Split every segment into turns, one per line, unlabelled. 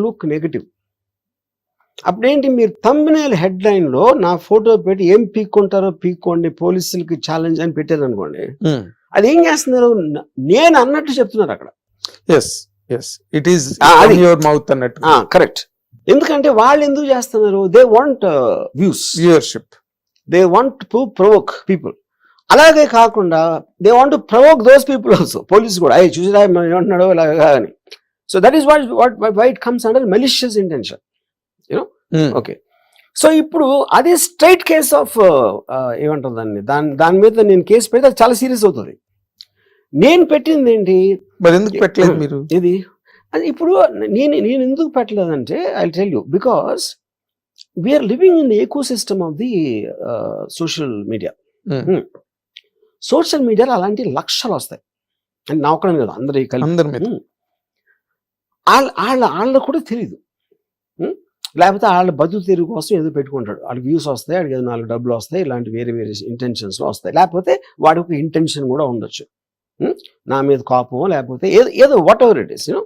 Look negative. అప్పుడేంటి, మీరు thumbnail headline లో నా ఫోటో పెట్టి ఏం పీక్కుంటారో పీక్కోండి పోలీసులకి ఛాలెంజ్ అని పెట్టారు అనుకోండి, అది ఏం చేస్తున్నారు, నేను అన్నట్టు చెప్తున్నారు అక్కడ.
ఇట్ ఈస్ యువర్ మౌత్ అన్నట్టు.
కరెక్ట్. ఎందుకంటే వాళ్ళు ఎందుకు చేస్తున్నారు, they want viewership, they want to provoke people. అలాగే కాకుండా they want to provoke those people also. Police కూడా అయ్యి చూసిరా ఏమంటున్నాడో ఇలాగా అని. So that is why it comes under malicious intention, you know. Okay, so ఇప్పుడు అది స్ట్రైట్ కేస్ ఆఫ్ ఏమంటుందండి, దాని మీద నేను కేసు పెడితే అది చాలా సీరియస్ అవుతుంది. నేను పెట్టింది ఏంటి,
మరి ఎందుకు పెట్టలేదు మీరు
ఇది? అది ఇప్పుడు నేను ఎందుకు పెట్టలేదంటే I tell you, because we are living in the eco system of the social media. Social మీడియాలో అలాంటి లక్షలు వస్తాయి, అంటే నా ఒక్కడని కదా, అందరి కలిపి. వాళ్ళకు కూడా తెలీదు, లేకపోతే వాళ్ళ బతుకు తెరుగు కోసం ఏదో పెట్టుకుంటాడు, వాడికి వ్యూస్ వస్తాయి, వాడికి ఏదో 4 డబ్బులు వస్తాయి, ఇలాంటి వేరే వేరే ఇంటెన్షన్స్లో వస్తాయి. లేకపోతే వాడికి ఒక ఇంటెన్షన్ కూడా ఉండొచ్చు, నా మీద కోపం, లేకపోతే ఏదో what ever it is, you know.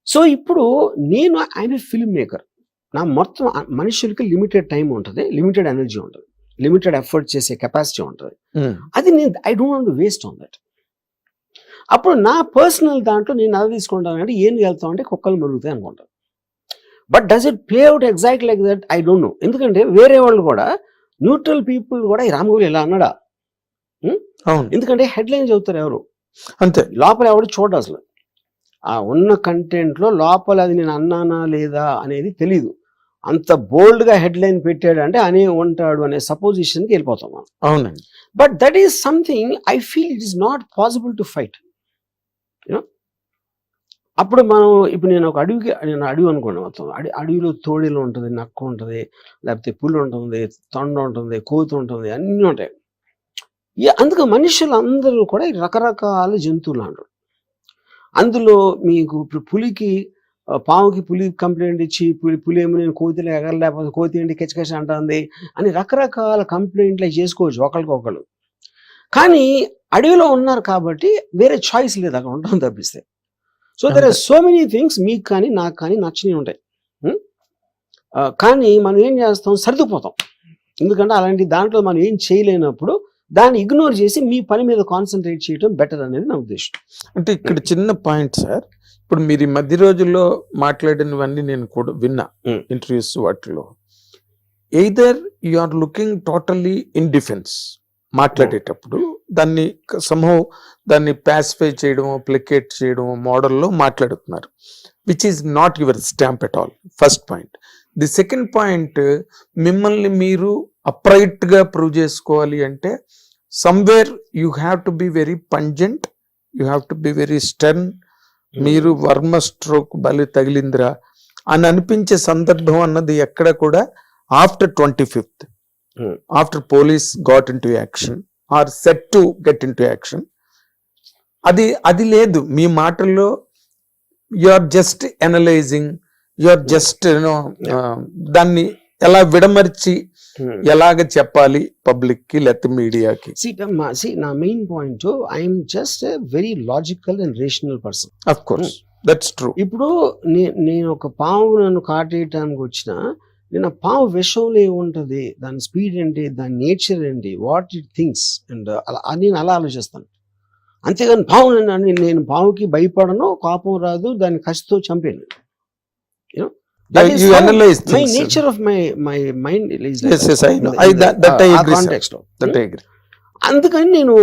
So ఇప్పుడు ఐఎమ్ ఏ ఫిల్మ్ మేకర్. నా మొత్తం మనుషులకి లిమిటెడ్ టైం ఉంటుంది, లిమిటెడ్ ఎనర్జీ ఉంటుంది, లిమిటెడ్ ఎఫర్ట్ చేసే కెపాసిటీ ఉంటుంది. అది నేను I don't want to waste on that. అప్పుడు నా పర్సనల్ దాంట్లో నేను అది తీసుకుంటానంటే ఏం వెళ్తాం అంటే కుక్కలు మరుగుతాయి అనుకుంటాను. But does it play out exact like that? I don't know. ఎందుకంటే వేరే వాళ్ళు కూడా, న్యూట్రల్ పీపుల్ కూడా ఈ రామగోలు ఇలా అన్నాడా, ఎందుకంటే హెడ్లైన్ చదువుతారు ఎవరు,
అంతే,
లోపల ఎవడు చూడ. అసలు ఆ ఉన్న కంటెంట్లో లోపల అది నేను అన్నానా లేదా అనేది తెలీదు. అంత బోల్డ్గా హెడ్లైన్ పెట్టాడు అంటే అనే ఉంటాడు అనే సపోజిషన్కి వెళ్ళిపోతాం మనం.
అవునండి.
But that is something I feel it is not possible to fight, you know. అప్పుడు ఇప్పుడు నేను ఒక అడవి అనుకోండి, మొత్తం అడవిలో తోడేలు ఉంటుంది, నక్క ఉంటుంది, లేకపోతే పులి ఉంటుంది, తొండ ఉంటుంది, కోతి ఉంటుంది, అన్నీ ఉంటాయి. అందుకు మనుషులు అందరూ కూడా రకరకాల జంతువులు అంటారు. అందులో మీకు ఇప్పుడు పాముకి పులి కంప్లైంట్ ఇచ్చి పులి ఏమో నేను కోతిలో ఎగర, లేకపోతే కోతి ఏంటి కెచ్చకెచ్చ అంటుంది అని రకరకాల కంప్లైంట్లు చేసుకోవచ్చు ఒకరికొకరు. కానీ అడవిలో ఉన్నారు కాబట్టి వేరే చాయిస్ లేదు, అక్కడ ఉండడం తప్పిస్తే. So there are so many things మీకు కానీ నాకు కానీ నచ్చినవి ఉంటాయి. కానీ మనం ఏం చేస్తాం, సర్దుకుపోతాం. ఎందుకంటే అలాంటి దాంట్లో మనం ఏం చేయలేనప్పుడు దాన్ని ఇగ్నోర్ చేసి మీ పని మీద కాన్సన్ట్రేట్ చేయడం బెటర్ అనేది నా ఉద్దేశం.
అంటే ఇక్కడ చిన్న పాయింట్ సార్, ఇప్పుడు మీరు ఈ మధ్య రోజుల్లో మాట్లాడినవన్నీ నేను కూడా విన్నా ఇంటర్వ్యూస్ వాటిలో. Either you are looking totally in defence మాట్లాడేటప్పుడు, దాన్ని ప్యాసిఫై చేయడమో ప్లికేట్ చేయడమో మోడల్లో మాట్లాడుతున్నారు, which is not your stamp at all. First point. The second point, మిమ్మల్ని మీరు అప్రైట్ గా ప్రూవ్ చేసుకోవాలి అంటే somewhere you have to be very pungent, you have to be very stern. మీరు వర్మ స్ట్రోక్ బలి తగిలిందిరా అని అనిపించే సందర్భం అన్నది ఎక్కడ కూడా after 25th, after police got in to action or set to get in to action, అది లేదు మీ మాటల్లో. You are just analysing, you are just దాన్ని ఎలా విడమర్చి ఎలాగ చెప్పాలి పబ్లిక్ కి లేకపోతే మీడియాకి.
నా main point, I'm just a very logical and rational person.
Of course that's true.
ఇప్పుడు నేను ఒక పాము నన్ను కాటేయటానికి వచ్చిన, నేను ఆ పాము విషంలో ఏముంటది, దాని స్పీడ్ ఏంటి, దాని నేచర్ ఏంటి, వాట్ ఇట్ థింగ్స్, అండ్ నేను అలా ఆలోచిస్తాను. అంతేగాని నేను పాముకి భయపడను, కోపం రాదు, దాన్ని కసితో చంపాను. That is my nature of my mind is like
yes I know that I agree
context of
that I agree.
అందుకని నేను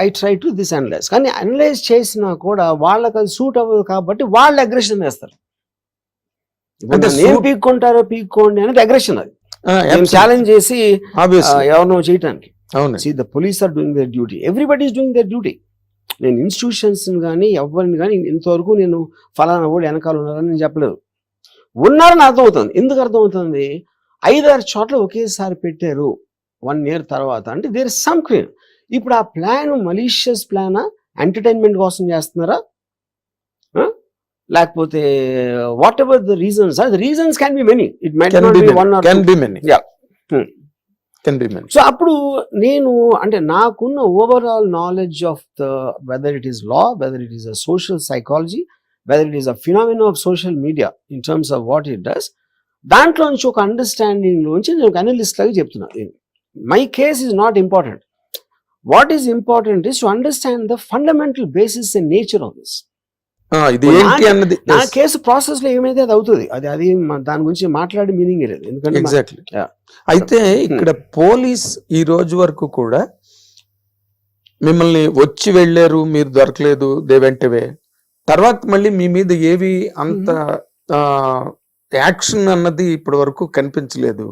I try to this analyse. కానీ అనలైజ్ చేసినా కూడా వాళ్ళకి అది సూట్ అవ్వదు కాబట్టి వాళ్ళు అగ్రెషన్ వేస్తారు. ఏం పీక్కుంటారో పీక్కోండి అనేది అగ్రెషన్. అది ఛాలెంజ్ చేసి ఎవరినో చేయటానికి. See, the police are doing their duty, everybody is doing their duty. నేను ఇన్స్టిట్యూషన్స్ కానీ ఎవరిని కానీ ఇంతవరకు నేను ఫలానా వాడు వెనకాల ఉన్నారని నేను చెప్పలేదు. ఉన్నారని అర్థమవుతుంది. ఎందుకు అర్థమవుతుంది, 5-6 చోట్ల ఒకేసారి పెట్టారు 1 year తర్వాత అంటే దేర్ ఇస్ సమ్ క్లీన్. ఇప్పుడు ఆ ప్లాన్ మలీషియస్ ప్లానా, ఎంటర్టైన్మెంట్ కోసం చేస్తున్నారా, లేకపోతే whatever the reasons are, the reasons can be many, it might not be one or
can be many. Yeah can be many.
So అప్పుడు నేను అంటే నాకున్న overall knowledge of the whether it is law, whether it is a social psychology, whether it is a phenomena of social media in terms of what it does, దాంట్లో నుంచి ఒక understanding లోంచి నేను ఒక అనలిస్ట్ లాగా చెప్తున్నాను. My case is not important. What is important is to understand the fundamental basis and nature of this.
ఇది ఏంటి అన్నది
నా కేసు ప్రాసెస్ లో ఏమైతే అది అవుతుంది, అది దాని గురించి మాట్లాడే మీనింగ్ లేదు. ఎందుకంటే
ఎగ్జాక్ట్లీ. అయితే ఇక్కడ పోలీస్ ఈ రోజు వరకు కూడా మిమ్మల్ని వచ్చి వెళ్ళారు, మీరు దొరకలేదు, దే వెంట అవే, తర్వాత మళ్ళీ మీ మీద ఏవి అంత యాక్షన్ అన్నది ఇప్పటి వరకు కనిపించలేదు.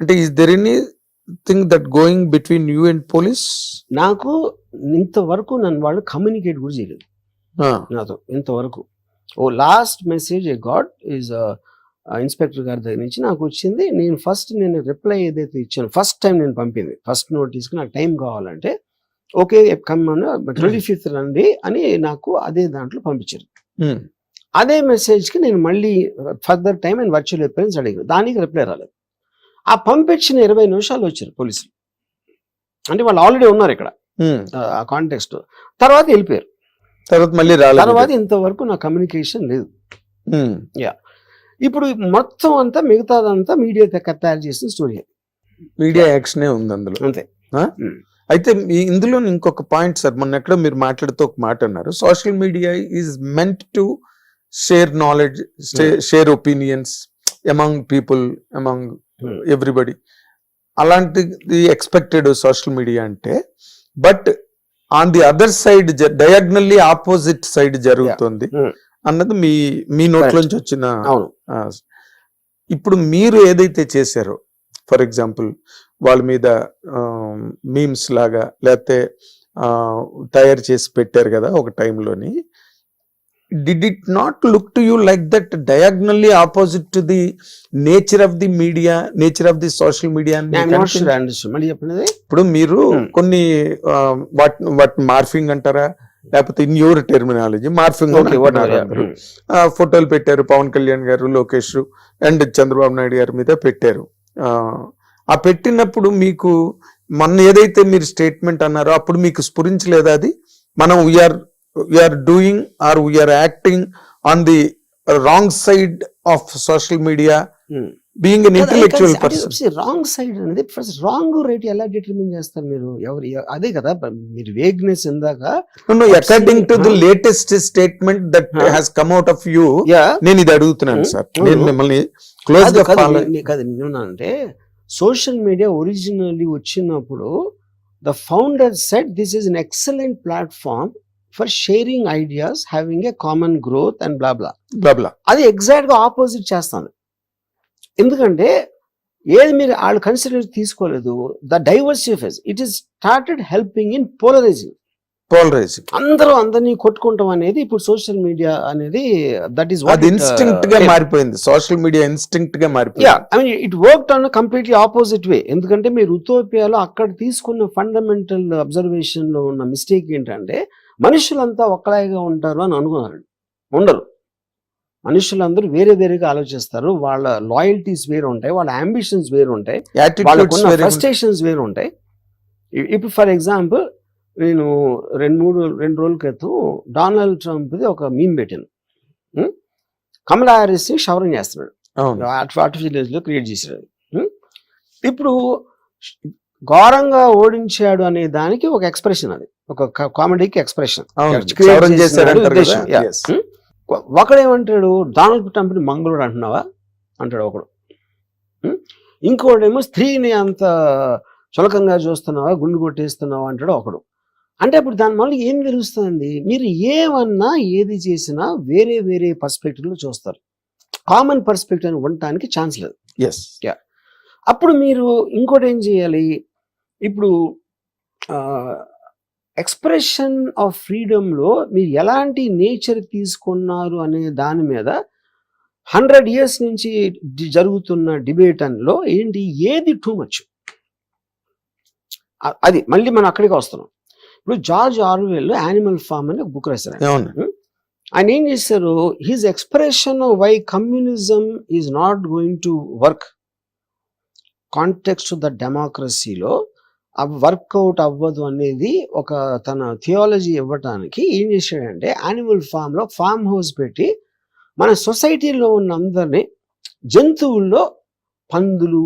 అంటే is there any thing that going between you and police?
నాకు ఇంతవరకు నన్ను వాళ్ళు కమ్యూనికేట్ కూడా చేయలేదు నాతో ఇంతవరకు. ఓ last message I got is inspector గారి దగ్గర నుంచి నాకు వచ్చింది. నేను రిప్లై ఏదైతే ఇచ్చాను ఫస్ట్ టైం నేను పంపింది, ఫస్ట్ నోటీస్కి నాకు టైం కావాలంటే ఓకే కమ్మను 25th రండి అని నాకు అదే దాంట్లో పంపించారు. అదే మెసేజ్కి నేను మళ్ళీ further time and virtual appearance అడిగాను, దానికి రిప్లై రాలేదు. ఆ పంపించిన 20 నిమిషాలు వచ్చారు పోలీసులు. అంటే వాళ్ళు ఆల్రెడీ ఉన్నారు ఇక్కడ ఆ కాంటెక్స్ట్. తర్వాత వెళ్ళిపోయారు.
తర్వాత మళ్ళీ రాలేదు.
తర్వాత ఇంతవరకు నా కమ్యూనికేషన్ లేదు. యా, ఇప్పుడు మొత్తం అంతా మిగతాదంతా మీడియా తయారు చేసిన స్టోరీ.
మీడియా యాక్షనే ఉంది అందులో
అంతే.
అయితే ఇందులో ఇంకొక పాయింట్ సార్, మొన్న ఎక్కడో మీరు మాట్లాడుతూ ఒక మాట అన్నారు, social media is meant to share knowledge, share opinions among people, among everybody. అలాంటిది ఎక్స్పెక్టెడ్ సోషల్ మీడియా అంటే. But on the other side diagonally opposite side జరుగుతుంది అన్నది మీ నోట్లోంచి వచ్చిన. ఇప్పుడు మీరు ఏదైతే చేశారో, ఫర్ ఎగ్జాంపుల్ వాళ్ళ మీద మీమ్స్ లాగా లేకపోతే తయారు చేసి పెట్టారు కదా ఒక టైంలోని, did it not look to you like that diagonally opposite to the nature of the media, nature of the social media? ఇప్పుడు మీరు కొన్ని వాటి మార్ఫింగ్ అంటారా, లేకపోతే ఇన్ యువర్ టెర్మినాలజీ మార్ఫింగ్ ఫోటోలు పెట్టారు, పవన్ కళ్యాణ్ గారు, లోకేష్ అండ్ చంద్రబాబు నాయుడు గారి మీద పెట్టారు. ఆ పెట్టినప్పుడు మీకు మొన్న ఏదైతే మీరు స్టేట్మెంట్ అన్నారో అప్పుడు మీకు స్ఫురించలేదా అది, మనం we are doing or we are acting on the wrong side of social media, being an intellectual person?
Wrong side అనేది ఫస్ట్ రాంగ్ రేట్ ఎలా డిటర్మిన్ చేస్తారు మీరు? అదే కదా మీరు వేగ్నెస్ ఇందాక.
According to the latest statement that has come out of you, నేను ఇది అడుగుతున్నాను సార్. నేను మిమ్మల్ని క్లోజ్ గా ఫాలో
కదా. నేనంటే సోషల్ మీడియా ఒరిజినల్లీ వచ్చినప్పుడు the founder said this is an excellent platform for sharing ideas, having a common growth and blah blah
blah blah.
అది ఎగ్జాక్ట్ గా ఆపోజిట్ చేస్తాను. ఎందుకంటే ఏది మీరు వాళ్ళు కన్సిడర్ తీసుకోలేదు. The diversity phase it is started helping in polarising. అందరినీ కొట్టుకుంటాం అనేది ఇప్పుడు సోషల్ మీడియా అనేది దట్ ఈస్ వాట్
ఇన్స్టింక్ట్ గా మారిపోయింది. సోషల్ మీడియా ఇన్స్టింక్ట్ గా మారిపోయింది.
I mean it worked on completely opposite way. ఎందుకంటే మీరు ఉతోపియాలో అక్కడ తీసుకున్న ఫండమెంటల్ అబ్జర్వేషన్ లో ఉన్న మిస్టేక్ ఏంటంటే మనుషులంతా ఒక్కలాగా ఉంటారు అని అనుకున్నారు. ఉండరు. మనుషులందరూ వేరే వేరేగా ఆలోచిస్తారు. వాళ్ళ లాయల్టీస్ వేరు ఉంటాయి, వాళ్ళ అంబిషన్స్ వేరు ఉంటాయి, వాళ్ళకున్న ఫ్రస్ట్రేషన్స్ వేరు ఉంటాయి. ఇప్పుడు ఫర్ ఎగ్జాంపుల్ నేను రెండు రోజుల క్రితం డొనాల్డ్ ట్రంప్ ఒక మీమ్ పెట్టాను. కమలా హ్యారిస్ ని క్షవరం చేస్తున్నాడు, ఆర్టిఫిషియల్ క్రియేట్ చేశాడు. ఇప్పుడు ఘోరంగా ఓడించాడు అనే దానికి ఒక ఎక్స్ప్రెషన్, అది ఒక కామెడీకి ఎక్స్ప్రెషన్. ఒకడేమంటాడు, డొనాల్డ్ ట్రంప్ ని మంగళుడు అంటున్నావా అంటాడు ఒకడు. ఇంకోడేమో స్త్రీని అంత చులకంగా చూస్తున్నావా, గుండు కొట్టేస్తున్నావా అంటాడు ఒకడు. అంటే ఇప్పుడు దాని వల్ల ఏం తెలుస్తుంది, మీరు ఏమన్నా ఏది చేసినా వేరే వేరే పర్స్పెక్టివ్లో చూస్తారు. కామన్ పర్స్పెక్టివ్ అని ఉండటానికి ఛాన్స్ లేదు. అప్పుడు మీరు ఇంకోటి ఏం చేయాలి, ఇప్పుడు ఎక్స్ప్రెషన్ ఆఫ్ ఫ్రీడమ్లో మీరు ఎలాంటి నేచర్ తీసుకున్నారు అనే దాని మీద 100 years నుంచి జరుగుతున్న డిబేట్ లో ఏంటి, ఏది టూ మచ్, అది మళ్ళీ మనం అక్కడికి వస్తున్నాం. ఇప్పుడు జార్జ్ ఆర్వెల్ యానిమల్ ఫార్మ్ అని ఒక బుక్ రాశారు. ఆయన ఏం చేశారు, his expression why communism is not going to work context the డెమోక్రసీలో వర్కౌట్ అవ్వదు అనేది ఒక తన థియాలజీ ఇవ్వటానికి ఏం చేశాడంటే యానిమల్ ఫామ్ లో ఫామ్ హౌస్ పెట్టి మన సొసైటీలో ఉన్న అందరినీ జంతువుల్లో పందులు,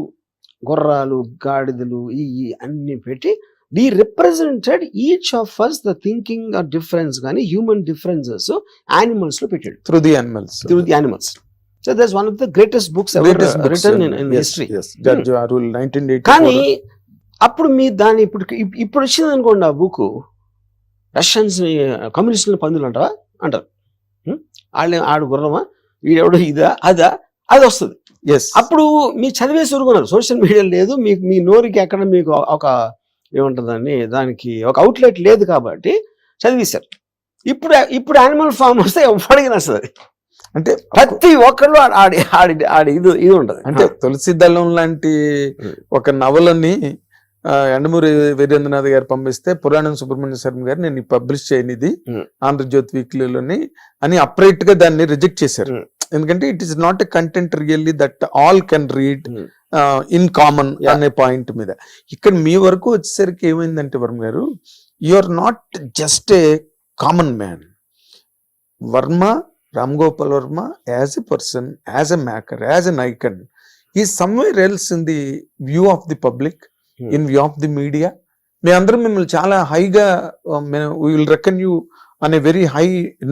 గుర్రాలు, గాడిదలు ఈ అన్ని పెట్టి we represented each of us the thinking difference కానీ హ్యూమన్ డిఫరెన్సెస్ యానిమల్స్ లో పెట్టాడు
through the animals.
So that's one of the greatest books written in history.
George Orwell 1984.
కానీ అప్పుడు మీ దాన్ని ఇప్పుడు వచ్చింది అనుకోండి ఆ బుక్, రష్యన్స్ కమ్యూనిస్టుల పందులు అంటారు. ఆడు గుర్రమా, వీడెవడో ఇదా అదా అది వస్తుంది. అప్పుడు మీరు చదివేసి ఊరుకున్నారు, సోషల్ మీడియా లేదు, మీ నోరుకి ఎక్కడ మీకు ఒక ఏముంటుందని దానికి ఒక అవుట్లెట్ లేదు కాబట్టి చదివేశారు. ఇప్పుడు యానిమల్ ఫామ్ వస్తే ఎవరికి నచ్చదు.
అంటే
ప్రతి ఒక్కళ్ళు ఆడి ఇది ఉంటుంది.
అంటే తులసి దళం లాంటి ఒక నవలని ఎండమూరి వీరేంద్రనాథ్ గారు పంపిస్తే పురాణం సుబ్రహ్మణ్య శర్మ గారు నేను పబ్లిష్ చేయనిది ఆంధ్రజ్యోతి వీక్లీలోని అని అప్రైట్ గా దాన్ని రిజెక్ట్ చేశారు. ఎందుకంటే it is not a content really that all can read in common అనే పాయింట్ మీద. ఇక్కడ మీ వరకు వచ్చేసరికి ఏమైందంటే వర్మ గారు, you are not just a common man. Varma, Ram Gopal Varma as a person, as a maker, as an icon ఈ somewhere else in the view of the public, in view of the media. మేమందరం మిమ్మల్ని చాలా హైగా వీ విల్ రెకన్ యూ అనే very high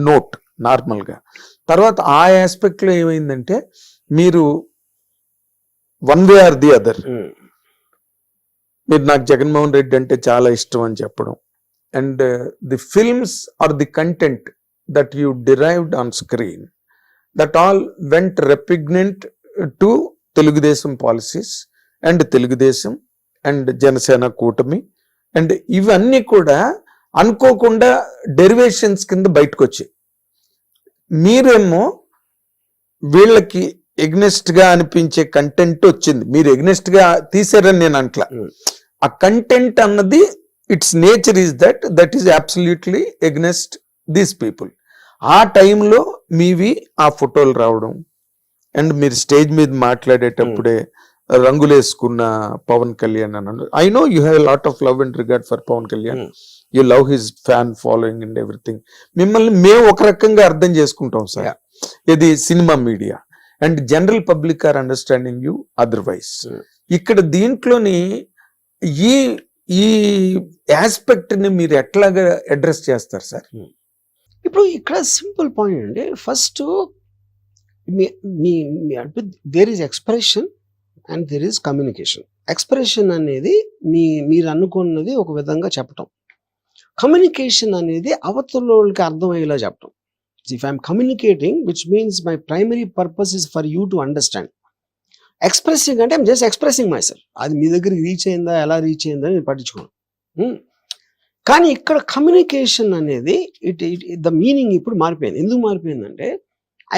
note normal గా. తర్వాత ఆ aspect లో ఏమైందంటే మీరు one way or the other, మీరు నాకు జగన్మోహన్ రెడ్డి అంటే చాలా ఇష్టం అని చెప్పడం, and the films or the content that you derived on screen that all went repugnant to Telugu Desam policies and Telugu Desam and Jana Sena కూటమి. అండ్ ఇవన్నీ కూడా అనుకోకుండా డెరివేషన్స్ కింద బయటకు వచ్చాయి. మీరేమో వీళ్ళకి ఎగ్నెస్ట్ గా అనిపించే కంటెంట్ వచ్చింది, మీరు ఎగ్నెస్ట్ గా తీసారని నేను అంట్లా. ఆ కంటెంట్ అన్నది it's nature is that is absolutely against these people. ఆ టైంలో మీవి ఆ ఫోటోలు రావడం, అండ్ మీరు స్టేజ్ మీద మాట్లాడేటప్పుడే రంగులేసుకున్న పవన్ కళ్యాణ్ అన్నాడు. I know you have lot of love and regard for Pawan Kalyan, you love his fan following and everything. మిమ్మల్ని మేము ఒక రకంగా అర్థం చేసుకుంటాం సార్, ఇది cinema media, and general public are understanding you otherwise. ఇక్కడ దీంట్లోని ఈ ఈ ఆస్పెక్ట్ ని మీరు ఎట్లాగా అడ్రస్ చేస్తారు సార్?
ఇప్పుడు ఇక్కడ సింపుల్ పాయింట్ అండి. First there is expression and there is communication. Expression అనేది మీరు అనుకున్నది ఒక విధంగా చెప్పటం, కమ్యూనికేషన్ అనేది అవతలకి అర్థమయ్యేలా చెప్పటం. If I'm communicating which means my primary purpose is for you to understand. Expressing అంటే I'm just expressing my self. అది మీ దగ్గరికి రీచ్ అయిందా, ఎలా రీచ్ అయిందా నేను పట్టించుకోను. కానీ ఇక్కడ కమ్యూనికేషన్ అనేది ద మీనింగ్ ఇప్పుడు మారిపోయింది. ఎందుకు మారిపోయిందంటే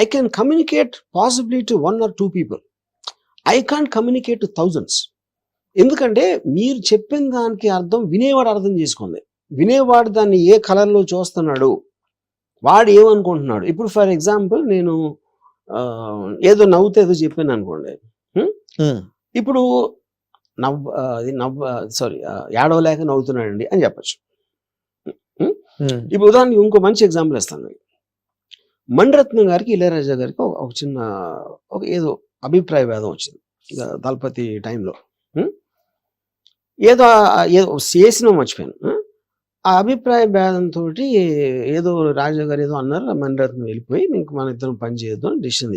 I can communicate possibly to 1 or 2 people. I can't communicate to thousands. ఎందుకంటే మీరు చెప్పిన దానికి అర్థం వినేవాడు అర్థం చేసుకోండి. వినేవాడు దాన్ని ఏ కలర్లో చూస్తున్నాడు, వాడు ఏమనుకుంటున్నాడు. ఇప్పుడు ఫర్ ఎగ్జాంపుల్ నేను ఏదో నవ్వుతే ఏదో చెప్పాను అనుకోండి, ఇప్పుడు ఏడవలేక నవ్వుతున్నాడండి అని చెప్పచ్చు. ఇప్పుడు ఉదాహరణకి ఇంకో మంచి ఎగ్జాంపుల్ ఇస్తాను. మణిరత్నం గారికి ఇళయరాజా గారికి ఒక చిన్న ఏదో అభిప్రాయ భేదం వచ్చింది దళపతి టైంలో. ఏదో చేసిన మర్చిపోయాను. ఆ అభిప్రాయ భేదంతో ఏదో రాజా గారు ఏదో అన్నారు, మణిరత్నం వెళ్ళిపోయి మీకు మన ఇద్దరం పని చేయొద్దు అని డిసిషన్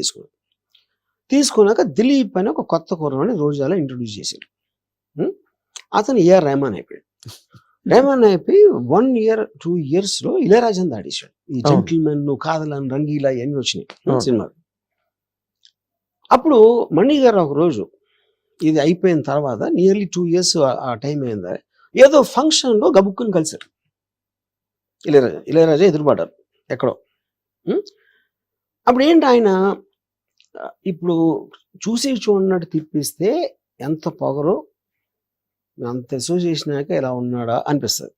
తీసుకున్నాక దిలీప్ అని ఒక కొత్త కుర్రని రోజాలో ఇంట్రొడ్యూస్ చేశారు. అతను ఏఆర్ రెహమాన్ అయిపోయాడు. రెహమాన్ అయిపోయి 1 year 2 years ఇళయరాజాని దాడేశాడు. ఈ జెంటిల్మెన్, కాదలని, రంగీలా ఇవన్నీ వచ్చినాయి సినిమాలు. అప్పుడు మణి గారు ఒక రోజు ఇది అయిపోయిన తర్వాత నియర్లీ 2 years ఆ టైం అయిందా, ఏదో ఫంక్షన్లో గబుక్కుని కలిశారు. ఇళయరాజా ఎదురుపడ్డారు ఎక్కడో. అప్పుడు ఏంటి ఆయన ఇప్పుడు చూసి చూడనట్టు తిప్పిస్తే ఎంత పొగరో, అంత అసోసియేషనాక ఇలా ఉన్నాడా అనిపిస్తుంది.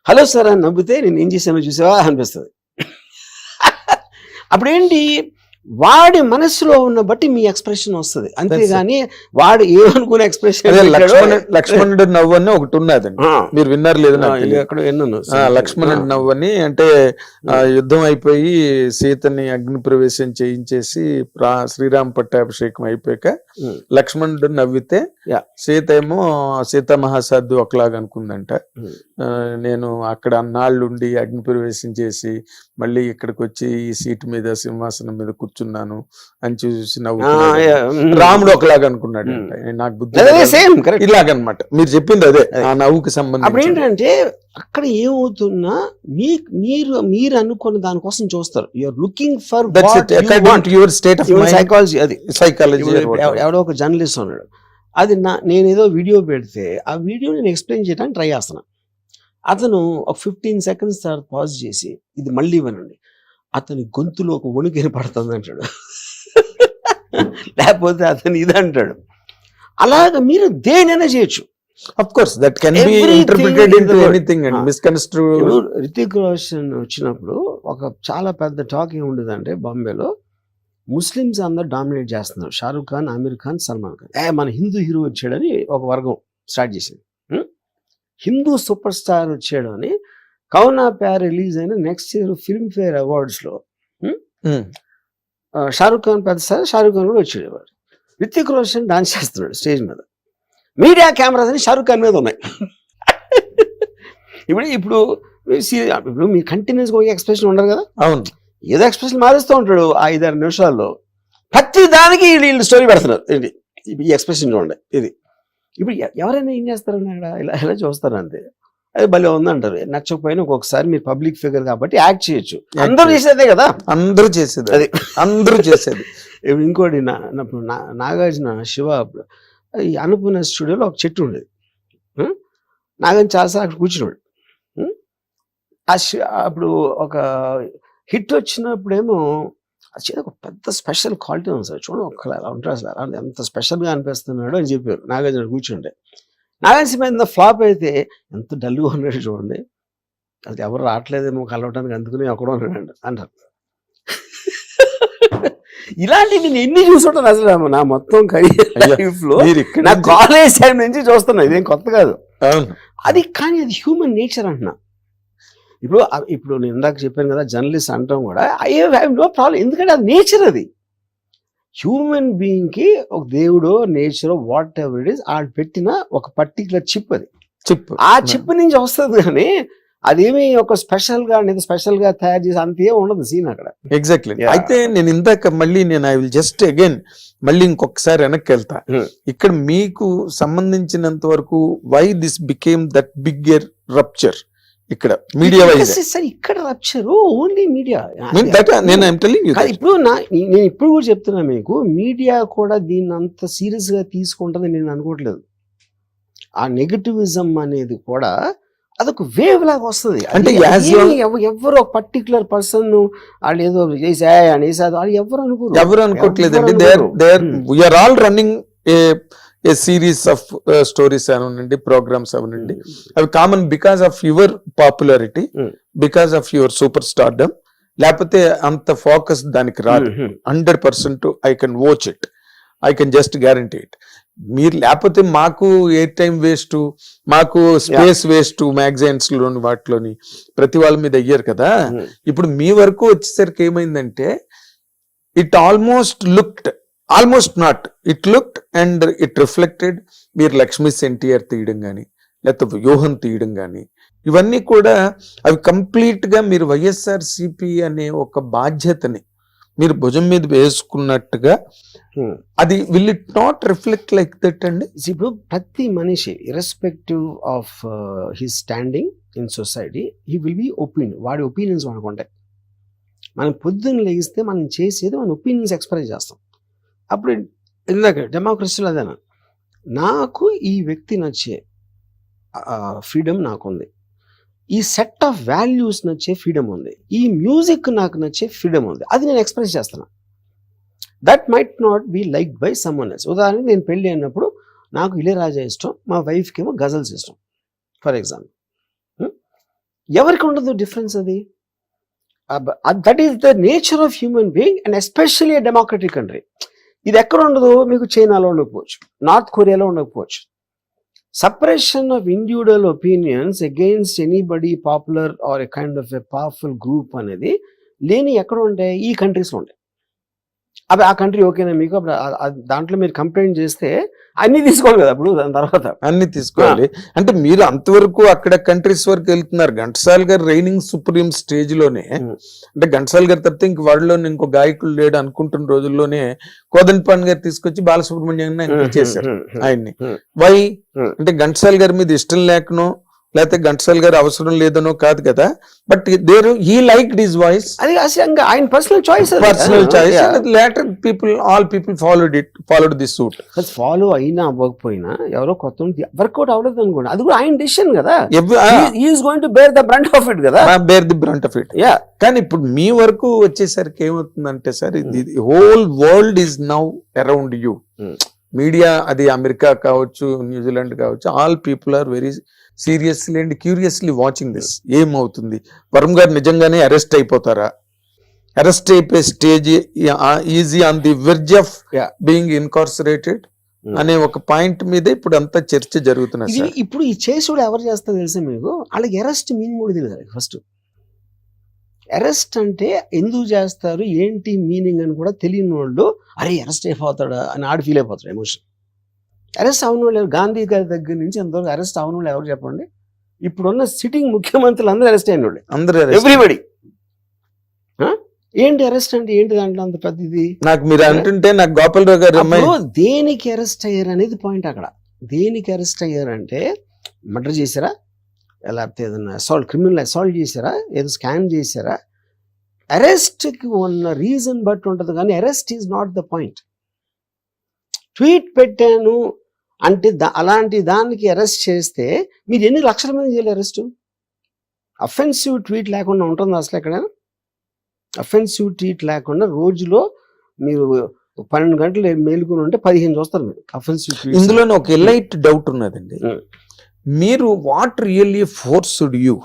హలో సార్ అని నవ్వితే నేను ఏం చేశానో చూసావా అనిపిస్తుంది. అప్పుడేంటి వాడి మనసులో ఉన్న బట్టి మీ ఎక్స్ప్రెషన్ వస్తుంది, అంతేగాని వాడు ఏమనుకునే ఎక్స్ప్రెషన్.
లక్ష్మణుడు నవ్వు అని ఒకటి ఉన్నదండి, మీరు విన్నారు లేదు
అక్కడ విన్నాను.
లక్ష్మణుడు నవ్వు అని, అంటే యుద్ధం అయిపోయి సీతని అగ్ని ప్రవేశం చేయించేసి శ్రీరామ పట్టాభిషేకం అయిపోయాక లక్ష్మణుడు నవ్వితే సీత ఏమో సీతా మహాసాధ్వి ఒకలాగా అనుకుందంట. నేను అక్కడ అన్నాళ్ళుండి అగ్ని ప్రవేశం చేసి మళ్ళీ ఇక్కడికి వచ్చి ఈ సీటు మీద సింహాసనం మీద కూర్చున్నాను అని చూసి నవ్వు. రాముడు ఒకలాగా అనుకున్నాడు అంట, నాకు బుద్ధి ఇలాగనమాట. మీరు చెప్పింది అదే, ఆ నవ్వుకి సంబంధించి.
అప్పుడు ఏంటంటే అక్కడ ఏమవుతున్నా మీరు అనుకున్న దానికోసం చూస్తారు. You're looking for
your state of
psychology. అది
సైకాలజీ.
ఎవడో ఒక జర్నలిస్ట్ ఉన్నాడు, అది నేను ఏదో వీడియో పెడితే ఆ వీడియో నేను ఎక్స్ప్లెయిన్ చేయడానికి ట్రై చేస్తున్నా. అతను ఒక 15 seconds తర్వాత పాజ్ చేసి ఇది మళ్ళీ వినండి, అతని గొంతులో ఒక వణుకు పడుతుంది అంటాడు, లేకపోతే అతను ఇది అంటాడు. అలాగ మీరు దేనైనా చేయొచ్చు.
Of course, that can be interpreted into anything and misconstrued.
Hrithik Roshan వచ్చినప్పుడు ఒక చాలా పెద్ద టాక్ ఏముండేదంటే, బాంబేలో ముస్లిమ్స్ అందరు డామినేట్ చేస్తున్నారు, షారూక్ ఖాన్, ఆమిర్ ఖాన్, సల్మాన్ ఖాన్. మన హిందూ హీరో వచ్చాడని ఒక వర్గం స్టార్ట్ చేసింది. హిందూ సూపర్ స్టార్ వచ్చాడు అని కౌనా ప్యార్ రిలీజ్ అయిన నెక్స్ట్ ఇయర్ ఫిల్మ్ఫేర్ అవార్డ్స్లో షారూక్ ఖాన్ పెద్ద సార్, షారూక్ ఖాన్ కూడా వచ్చాడు. రితిక్ రోషన్ డాన్స్ చేస్తున్నాడు స్టేజ్ మీద, మీడియా కెమెరాస్ అని షారూక్ ఖాన్ మీద ఉన్నాయి. ఇప్పుడు మీ కంటిన్యూస్గా ఒక ఎక్స్ప్రెషన్ ఉండరు కదా.
అవును,
ఏదో ఎక్స్ప్రెషన్ మారుస్తూ ఉంటాడు 5-6 నిమిషాల్లో. ప్రతి దానికి వీళ్ళు స్టోరీ పెడుతున్నారు. ఏంటి ఈ ఎక్స్ప్రెషన్ చూడండి ఇది. ఇప్పుడు ఎవరైనా ఏం చేస్తారని అక్కడ ఇలా చూస్తారు అంతే. అది భలే ఉందంటారు. నచ్చకపోయినా ఒక్కొక్కసారి మీరు పబ్లిక్ ఫిగర్ కాబట్టి యాక్ట్ చేయొచ్చు. అందరూ చేసేదే కదా,
అందరూ చేసేది, అది అందరూ చేసేది.
ఇప్పుడు ఇంకోటి నాగార్జున శివ ఈ అనుపూర్ణ స్టూడియోలో ఒక చెట్టు ఉండేది. నాగార్జున చాలాసార్లు అక్కడ కూర్చున్నాడు. అప్పుడు ఒక హిట్ వచ్చినప్పుడేమో అది ఒక పెద్ద స్పెషల్ క్వాలిటీ ఉంది సార్, చూడండి ఒక్కలా అలా ఉంటారు అసలు, అలా ఎంత స్పెషల్గా అనిపిస్తున్నాడు అని చెప్పారు నాగార్జున కూర్చుంటే. నాగార్జున సినిమా ఫ్లాప్ అయితే ఎంత డల్గా ఉన్నాడు చూడండి, అది ఎవరు రావట్లేదేమో కలవటానికి, అందుకుని ఎక్కడో ఉన్నాడు అంటారు. ఇలాంటి నేను ఎన్ని చూసుంటాను అసలు నా మొత్తం కెరీర్ లైఫ్ లో. నా కాలేజ్ టైం నుంచి చూస్తున్నా, ఇదేం కొత్త కాదు అది. కానీ అది హ్యూమన్ నేచర్ అంటున్నా. ఇప్పుడు నేను ఇందాక చెప్పాను కదా, జర్నలిస్ట్ అంటాం కూడా ఐ హ్యావ్ నో ప్రాబ్లం, ఎందుకంటే అది నేచర్. అది హ్యూమన్ బీయింగ్కి ఒక దేవుడో నేచరో వాట్ ఎవర్ ఇట్ ఈస్ ఆడు పెట్టిన ఒక పర్టికులర్ చిప్. అది చిప్, ఆ చిప్ నుంచి వస్తుంది. కానీ అదేమి ఒక స్పెషల్ గా తయారు చేసి అంతే ఉండదు సీన్ అక్కడ.
ఎగ్జాక్ట్లీ. అయితే నేను ఇందాక మళ్ళీ ఐ విల్ జస్ట్ అగైన్ మళ్ళీ ఇంకొకసారి వెనక్కి వెళ్తా. ఇక్కడ మీకు సంబంధించినంత వరకు why this became that bigger rupture ఇక్కడ మీడియా వైజ్.
ఇక్కడ రప్చర్ ఓన్లీ మీడియా.
ఇప్పుడు
నేను ఇప్పుడు కూడా చెప్తున్నా మీకు, మీడియా కూడా దీన్ని అంత సీరియస్ గా తీసుకుంటుంది నేను అనుకోవట్లేదు. ఆ నెగటివిజం అనేది కూడా అదొక వేవ్ లాగా వస్తుంది. అంటే ఎవరు ఒక పర్టికులర్ పర్సన్ వాళ్ళు ఏదో చేసాయి అనేసి వాళ్ళు ఎవరు
అనుకోవట్లేదండి. We are all running a series of stories అవనండి, ప్రోగ్రామ్స్ అవనండి, అవి common because of your popularity, because of your super stardom. లేకపోతే అంత ఫోకస్ దానికి రాదు. 100% I can watch it, I can just guarantee it. మీరు లేకపోతే మాకు ఎయిర్ టైం వేస్ట్, మాకు స్పేస్ వేస్ట్, మ్యాగజైన్స్ లోని వాటిలోని ప్రతి వాళ్ళ మీద అయ్యారు కదా. ఇప్పుడు మీ వరకు వచ్చేసరికి ఏమైందంటే it almost not it looked and it reflected. మీరు లక్ష్మీ ఎన్టీఆర్ తీయడం కానీ, లేకపోతే వ్యూహం తీయడం కానీ, ఇవన్నీ కూడా అవి కంప్లీట్ గా మీరు వైఎస్ఆర్సీపీ అనే ఒక బాధ్యతని మీరు భుజం మీద వేసుకున్నట్టుగా అది will it not reflect like that అండి?
ఇప్పుడు ప్రతి మనిషి irrespective of his standing in society he will be opinion, వాడి ఒపీనియన్స్ అనుకుంటాయి. మనం పొద్దున్న లేగిస్తే మనం చేసేది మన ఒపీనియన్స్ ఎక్స్ప్రెస్ చేస్తాం. అప్పుడు ఇందాక డెమోక్రసీలో అదేనా, నాకు ఈ వ్యక్తి నచ్చే ఫ్రీడమ్ నాకుంది, ఈ సెట్ ఆఫ్ వాల్యూస్ నచ్చే ఫ్రీడమ్ ఉంది, ఈ మ్యూజిక్ నాకు నచ్చే ఫ్రీడమ్ ఉంది, అది నేను ఎక్స్ప్రెస్ చేస్తున్నా. That might not be like by someone else. ఉదాహరణకి నేను పెళ్ళి అయినప్పుడు నాకు ఇళయరాజా ఇష్టం, మా వైఫ్కి ఏమో గజల్స్ ఇష్టం ఫర్ ఎగ్జాంపుల్. ఎవరికి ఉండదు డిఫరెన్స్. అది that is the nature of human being and especially democratic country. ఇది ఎక్కడ ఉండదు మీకు? చైనాలో ఉండకపోవచ్చు, నార్త్ కొరియాలో ఉండకపోవచ్చు. Separation of individual opinions against anybody popular or a kind of a powerful group అనేది లేని ఎక్కడ ఉంటాయి? ఈ కంట్రీస్లో ఉంటాయి. అవి ఆ కంట్రీ ఓకేనా మీకు? అప్పుడు దాంట్లో మీరు కంప్లైంట్ చేస్తే అన్ని తీసుకోవాలి కదా అప్పుడు దాని తర్వాత
అన్ని తీసుకోవాలి. అంటే మీరు అంతవరకు అక్కడ కంట్రీస్ వరకు వెళ్తున్నారు. ఘంటసాల గారు రైనింగ్ సుప్రీం స్టేజ్ లోనే, అంటే ఘంటసాల గారి తప్పితే ఇంక వాళ్ళలో ఇంకో గాయకులు లేడు అనుకుంటున్న రోజుల్లోనే కోదండపాణి గారు తీసుకొచ్చి బాలసుబ్రహ్మణ్యం చేశారు ఆయన్ని. వై అంటే ఘంటసాల గారి మీద ఇష్టం లేకనో లేకపోతే ఘంటసాల గారు అవసరం లేదనో కాదు కదా, but there he liked his voice.
అది ఆయన personal choice.
Later people all people followed this suit.
Follow అయినా అవ్వకపోయినా ఎవరో కొత్త వర్కౌట్ అవ్వలేదు అనుకోండి, అది కూడా ఆయన డిసిషన్ కదా. Is going to bear the brunt of it కదా.
Bear the brunt of it. కానీ ఇప్పుడు మీ వరకు వచ్చేసరికి ఏమవుతుందంటే sir, the whole world is now around you. Media, అది అమెరికా కావచ్చు, న్యూజిలాండ్ కావచ్చు, all people are very seriously and curiously watching this. ఏమవుతుంది? వరుణ్ గారు నిజంగానే అరెస్ట్ అయిపోతారా? అరెస్ట్ అయిపోయే stage is on the verge of being incarcerated అనే ఒక పాయింట్ మీద ఇప్పుడు అంతా చర్చ జరుగుతున్నది.
ఇప్పుడు ఈ చేసుడు ఎవరు చేస్తారు తెలుసా మీకు? వాళ్ళకి అరెస్ట్ మీనింగ్ కూడా తెలియదు. ఫస్ట్ అరెస్ట్ అంటే ఎందుకు చేస్తారు, ఏంటి మీనింగ్ అని కూడా తెలియని వాళ్ళు అరే అరెస్ట్ అయిపోతాడా అని ఆడు ఫీల్ అయిపోతాడు. ఎమోషన్. అరెస్ట్ అవన వాళ్ళు గాంధీ గారి దగ్గర నుంచి ఎంతవరకు అరెస్ట్ అవన వాళ్ళు ఎవరు చెప్పండి? ఇప్పుడున్న సిట్టింగ్ ముఖ్యమంత్రులు అందరూ అరెస్ట్ అయిన వాళ్ళు,
అందరూ
ఎవ్రీబడి. ఏంటి అరెస్ట్ అంటే ఏంటి? దాంట్లో అంత పెద్దది
నాకు మీరు అంటుంటే నాకు గోపాలరావు గారు
దేనికి అరెస్ట్ అయ్యారు అనేది పాయింట్. అక్కడ దేనికి అరెస్ట్ అయ్యారంటే మర్డర్ చేశారా, లేకపోతే ఏదైనా అసాల్ట్, క్రిమినల్ అసాల్ట్ చేశారా, ఏదో స్కామ్ చేశారా? అరెస్ట్కి ఉన్న రీజన్ బట్టి ఉంటుంది, కానీ arrest is not the point. Tweet పెట్టాను అంటే అలాంటి దానికి అరెస్ట్ చేస్తే మీరు ఎన్ని లక్షల మంది చేయాలి అరెస్టు? అఫెన్సివ్ ట్వీట్ లేకుండా ఉంటుంది అసలు ఎక్కడైనా? అఫెన్సివ్ ట్వీట్ లేకుండా రోజులో మీరు 12 గంటలు మేలుకొని ఉంటే 15 చూస్తారు మీరు అఫెన్సివ్ ట్వీట్.
ఇందులోనే ఒక ఎలైట్ డౌట్ ఉన్నదండి. మీరు వాట్ రియల్లీ ఫోర్స్డ్ యూ?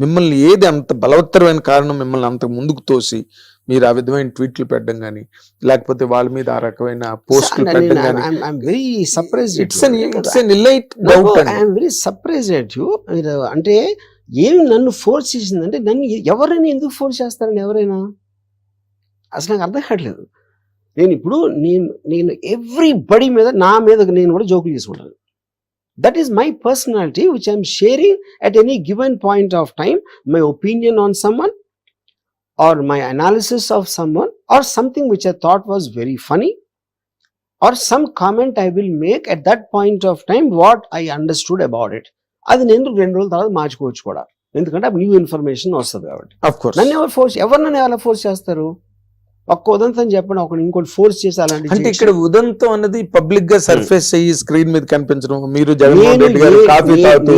మిమ్మల్ని ఏది అంత బలవత్తరమైన కారణం మిమ్మల్ని అంత ముందుకు తోసి మీరు ఆ విధమైన ట్వీట్లు పెట్టడం కానీ, లేకపోతే వాళ్ళ మీద ఆ రకమైన పోస్టులు పెట్టడం కానీ?
అంటే ఏమి నన్ను ఫోర్స్ చేసిందంటే, నన్ను ఎవరైనా ఎందుకు ఫోర్స్ చేస్తారని ఎవరైనా అసలు నాకు అర్థం కావట్లేదు. నేను ఇప్పుడు నేను ఎవ్రీబడి మీద, నా మీద నేను కూడా జోకులు చేసుకుంటాను. That is my personality which I am sharing at any given point of time, my opinion on someone or my analysis of someone or something which I thought was very funny or some comment I will make at that point of time what I understood about it. అది నేను 2 రోజుల తర్వాత మార్చుకోవచ్చు కూడా, ఎందుకంటే new information వస్తుంది కాబట్టి. నన్ను ఎవరు ఎలా ఫోర్స్ చేస్తారు? ఒక్క ఉదంతం చెప్పండి, ఒక ఇంకోటి ఫోర్స్ చేసి అలాంటి.
అంటే ఇక్కడ ఉదంతం అన్నది పబ్లిక్ గా సర్ఫేస్ అయ్యి స్క్రీన్ మీద కనిపించడం, మీరు జగన్మోహన్ రెడ్డి గారు కాఫీ తాగుతూ